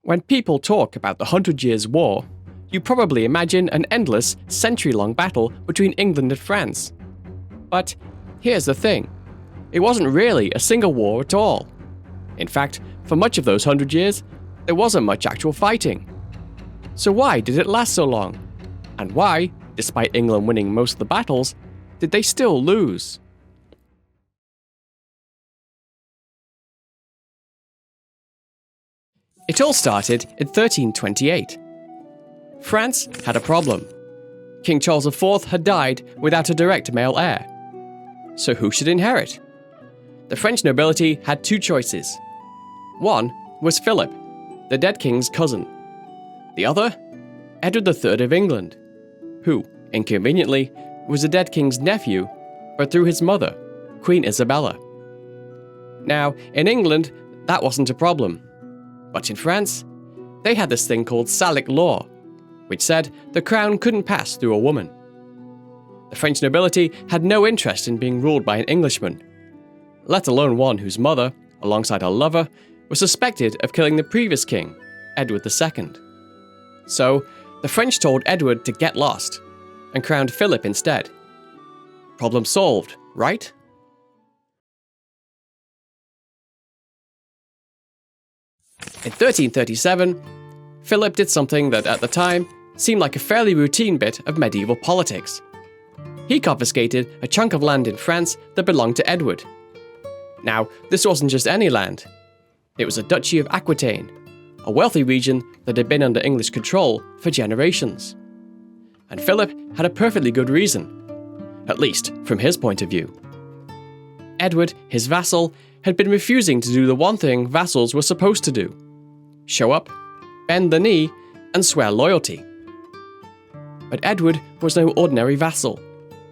When people talk about the 100 Years' War, you probably imagine an endless, century-long battle between England and France. But here's the thing. It wasn't really a single war at all. In fact, for much of those 100 years, there wasn't much actual fighting. So why did it last so long? And why, despite England winning most of the battles, did they still lose? It all started in 1328. France had a problem. King Charles IV had died without a direct male heir. So who should inherit? The French nobility had two choices. One was Philip, the dead king's cousin. The other, Edward III of England, who, inconveniently, was the dead king's nephew, but through his mother, Queen Isabella. Now, in England, that wasn't a problem. But in France, they had this thing called Salic law, which said the crown couldn't pass through a woman. The French nobility had no interest in being ruled by an Englishman, let alone one whose mother, alongside her lover, was suspected of killing the previous king, Edward II. So, the French told Edward to get lost, and crowned Philip instead. Problem solved, right? In 1337, Philip did something that at the time seemed like a fairly routine bit of medieval politics. He confiscated a chunk of land in France that belonged to Edward. Now, this wasn't just any land. It was a Duchy of Aquitaine, a wealthy region that had been under English control for generations. And Philip had a perfectly good reason, at least from his point of view. Edward, his vassal, had been refusing to do the one thing vassals were supposed to do: show up, bend the knee, and swear loyalty. But Edward was no ordinary vassal.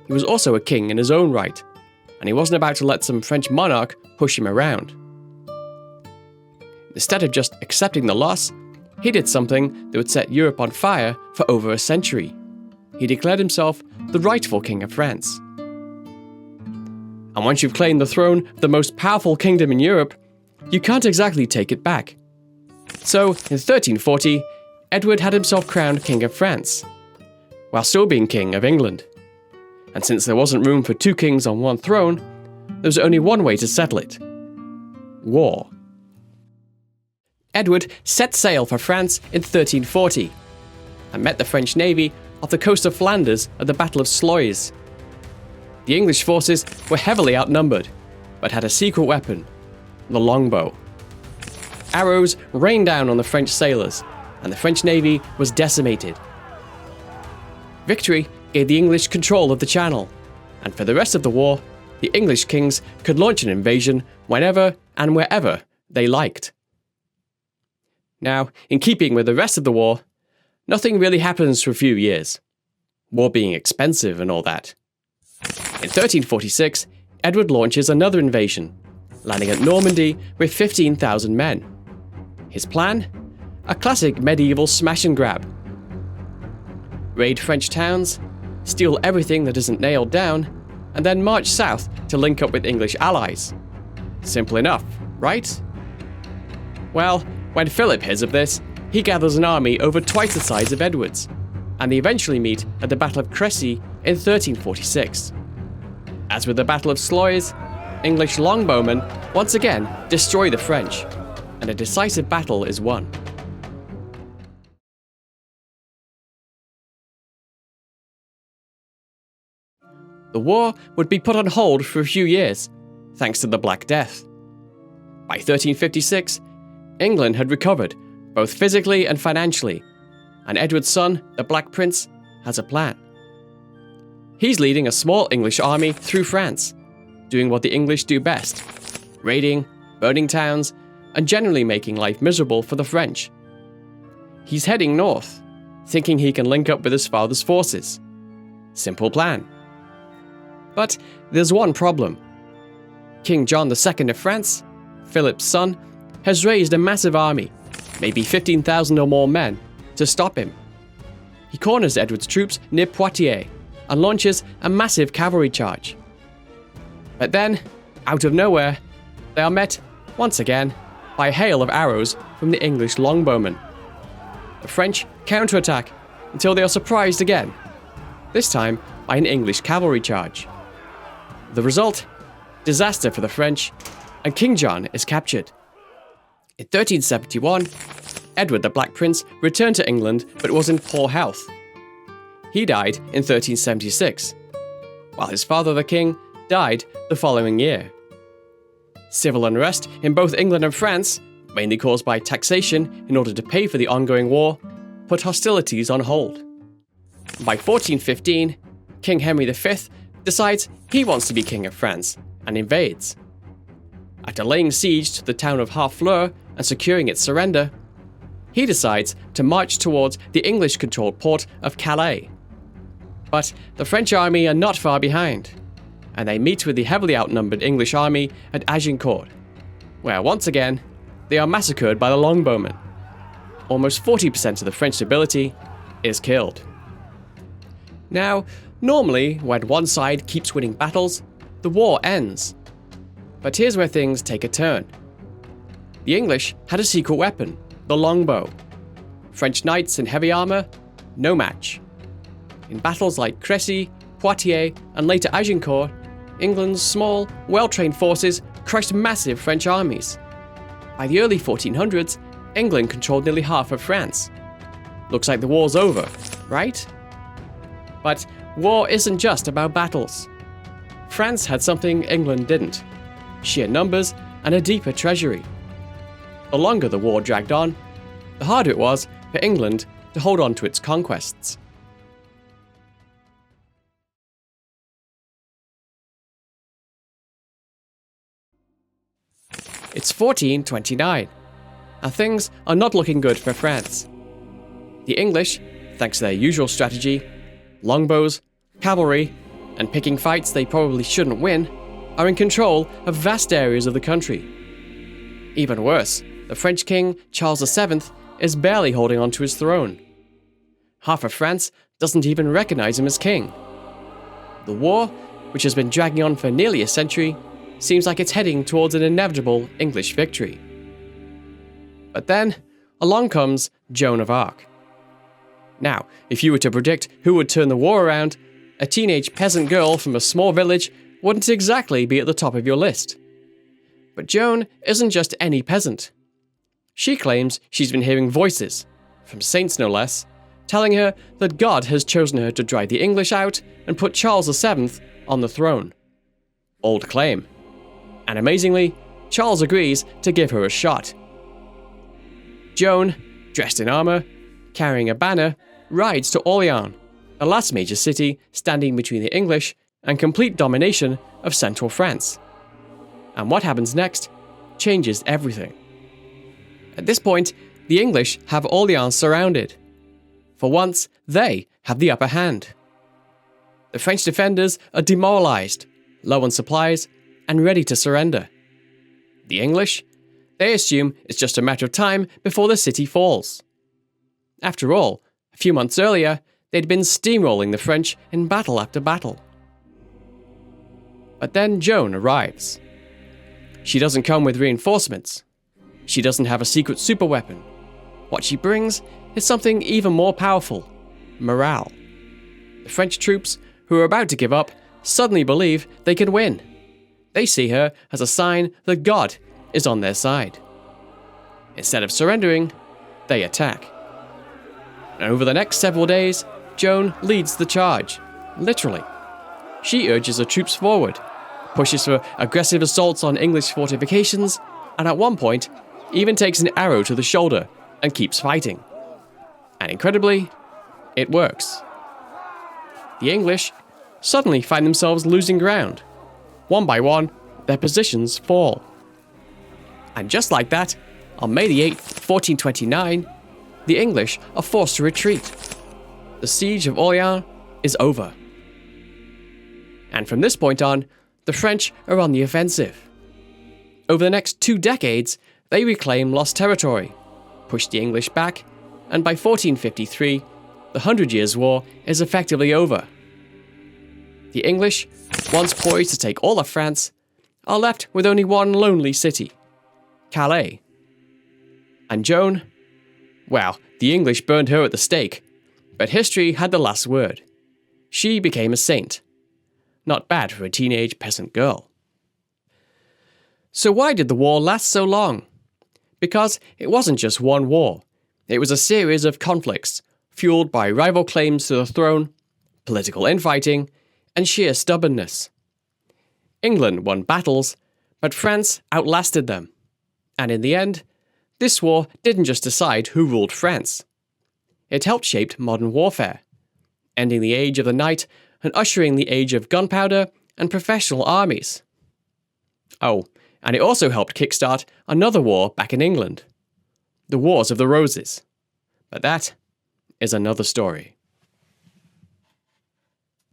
He was also a king in his own right, and he wasn't about to let some French monarch push him around. Instead of just accepting the loss, he did something that would set Europe on fire for over a century. He declared himself the rightful king of France. And once you've claimed the throne of the most powerful kingdom in Europe, you can't exactly take it back. So, in 1340, Edward had himself crowned King of France, while still being King of England. And since there wasn't room for two kings on one throne, there was only one way to settle it: war. Edward set sail for France in 1340, and met the French navy off the coast of Flanders at the Battle of Sluys. The English forces were heavily outnumbered, but had a secret weapon: the longbow. Arrows rained down on the French sailors, and the French navy was decimated. Victory gave the English control of the Channel, and for the rest of the war, the English kings could launch an invasion whenever and wherever they liked. Now, in keeping with the rest of the war, nothing really happens for a few years, war being expensive and all that. In 1346, Edward launches another invasion, landing at Normandy with 15,000 men. His plan? A classic medieval smash and grab. Raid French towns, steal everything that isn't nailed down, and then march south to link up with English allies. Simple enough, right? Well, when Philip hears of this, he gathers an army over twice the size of Edward's, and they eventually meet at the Battle of Crécy in 1346. As with the Battle of Sluys, English longbowmen once again destroy the French, and a decisive battle is won. The war would be put on hold for a few years, thanks to the Black Death. By 1356, England had recovered, both physically and financially, and Edward's son, the Black Prince, has a plan. He's leading a small English army through France, doing what the English do best: raiding, burning towns, and generally making life miserable for the French. He's heading north, thinking he can link up with his father's forces. Simple plan. But there's one problem. King John II of France, Philip's son, has raised a massive army, maybe 15,000 or more men, to stop him. He corners Edward's troops near Poitiers and launches a massive cavalry charge. But then, out of nowhere, they are met, once again, by a hail of arrows from the English longbowmen. The French counterattack until they are surprised again, this time by an English cavalry charge. The result? Disaster for the French, and King John is captured. In 1371, Edward the Black Prince returned to England but was in poor health. He died in 1376, while his father the king died the following year. Civil unrest in both England and France, mainly caused by taxation in order to pay for the ongoing war, put hostilities on hold. By 1415, King Henry V decides he wants to be King of France and invades. After laying siege to the town of Harfleur and securing its surrender, he decides to march towards the English-controlled port of Calais. But the French army are not far behind, and they meet with the heavily outnumbered English army at Agincourt, where once again they are massacred by the longbowmen. Almost 40% of the French nobility is killed. Now, normally when one side keeps winning battles, the war ends. But here's where things take a turn. The English had a secret weapon, the longbow. French knights in heavy armor, no match. In battles like Crécy, Poitiers, and later Agincourt, England's small, well-trained forces crushed massive French armies. By the early 1400s, England controlled nearly half of France. Looks like the war's over, right? But war isn't just about battles. France had something England didn't: sheer numbers and a deeper treasury. The longer the war dragged on, the harder it was for England to hold on to its conquests. It's 1429, and things are not looking good for France. The English, thanks to their usual strategy, longbows, cavalry, and picking fights they probably shouldn't win, are in control of vast areas of the country. Even worse, the French king, Charles VII, is barely holding on to his throne. Half of France doesn't even recognize him as king. The war, which has been dragging on for nearly a century, seems like it's heading towards an inevitable English victory. But then, along comes Joan of Arc. Now, if you were to predict who would turn the war around, a teenage peasant girl from a small village wouldn't exactly be at the top of your list. But Joan isn't just any peasant. She claims she's been hearing voices, from saints no less, telling her that God has chosen her to drive the English out and put Charles VII on the throne. Old claim. And amazingly, Charles agrees to give her a shot. Joan, dressed in armor, carrying a banner, rides to Orléans, the last major city standing between the English and complete domination of central France. And what happens next changes everything. At this point, the English have Orléans surrounded. For once, they have the upper hand. The French defenders are demoralized, low on supplies, and ready to surrender. The English? They assume it's just a matter of time before the city falls. After all, a few months earlier, they'd been steamrolling the French in battle after battle. But then Joan arrives. She doesn't come with reinforcements. She doesn't have a secret superweapon. What she brings is something even more powerful: morale. The French troops, who are about to give up, suddenly believe they can win. They see her as a sign that God is on their side. Instead of surrendering, they attack. And over the next several days, Joan leads the charge, literally. She urges her troops forward, pushes for aggressive assaults on English fortifications, and at one point, even takes an arrow to the shoulder and keeps fighting. And incredibly, it works. The English suddenly find themselves losing ground. One by one, their positions fall. And just like that, on May the 8th, 1429, the English are forced to retreat. The siege of Orléans is over. And from this point on, the French are on the offensive. Over the next 2 decades, they reclaim lost territory, push the English back, and by 1453, the 100 Years' War is effectively over. The English, once poised to take all of France, are left with only one lonely city: Calais, And Joan? Well, the English burned her at the stake, but history had the last word. She became a saint. Not bad for a teenage peasant girl. So why did the war last so long? Because it wasn't just one war. It was a series of conflicts, fueled by rival claims to the throne, political infighting, and sheer stubbornness. England won battles, but France outlasted them. And in the end, this war didn't just decide who ruled France. It helped shape modern warfare, ending the age of the knight and ushering the age of gunpowder and professional armies. Oh, and it also helped kickstart another war back in England. The Wars of the Roses. But that is another story.